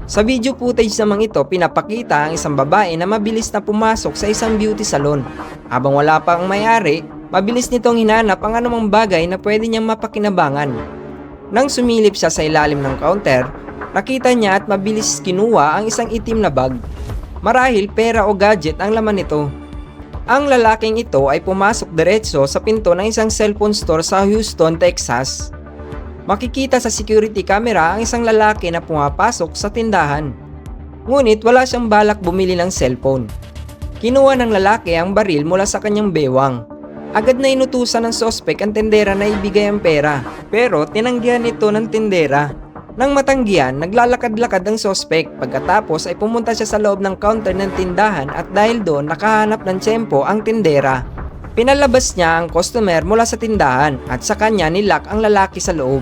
Sa video footage namang ito, pinapakita ang isang babae na mabilis na pumasok sa isang beauty salon. Habang wala pa ang may-ari, mabilis nitong hinanap ang anumang bagay na pwede niyang mapakinabangan. Nang sumilip siya sa ilalim ng counter, nakita niya at mabilis kinuha ang isang itim na bag. Marahil pera o gadget ang laman nito. Ang lalaking ito ay pumasok diretso sa pinto ng isang cellphone store sa Houston, Texas. Makikita sa security camera ang isang lalaki na pumapasok sa tindahan. Ngunit wala siyang balak bumili ng cellphone. Kinuha ng lalaki ang baril mula sa kanyang bewang. Agad na inutusan ng sospek ang tendera na ibigay ang pera, pero tinanggihan ito ng tendera. Nang matanggihan, naglalakad-lakad ang sospek. Pagkatapos ay pumunta siya sa loob ng counter ng tindahan at dahil doon nakahanap ng tiyempo ang tendera. Pinalabas niya ang customer mula sa tindahan at sa kanya nilock ang lalaki sa loob.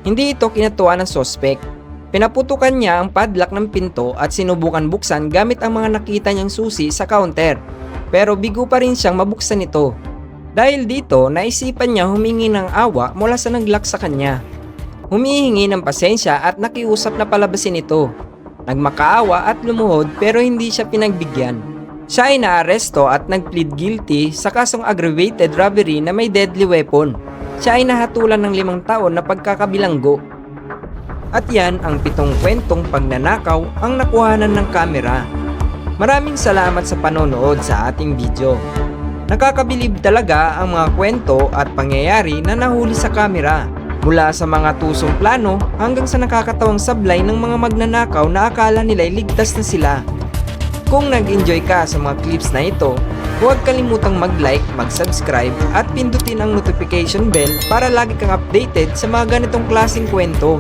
Hindi ito kinatuwa ng sospek. Pinaputukan niya ang padlock ng pinto at sinubukan buksan gamit ang mga nakita niyang susi sa counter. Pero bigo pa rin siyang mabuksan ito. Dahil dito, naisipan niya humingi ng awa mula sa naglock sa kanya. Humihingi ng pasensya at nakiusap na palabasin ito. Nagmakaawa at lumuhod pero hindi siya pinagbigyan. Siya ay naaresto at nag-plead guilty sa kasong aggravated robbery na may deadly weapon. Siya ay nahatulan ng 5 taon na pagkakabilanggo. At yan ang 7 kwentong pagnanakaw ang nakuhanan ng kamera. Maraming salamat sa panonood sa ating video. Nakakabilib talaga ang mga kwento at pangyayari na nahuli sa kamera. Mula sa mga tusong plano hanggang sa nakakatawang sablay ng mga magnanakaw na akala nila'y ligtas na sila. Kung nag-enjoy ka sa mga clips na ito, huwag kalimutang mag-like, mag-subscribe at pindutin ang notification bell para lagi kang updated sa mga ganitong klaseng kwento.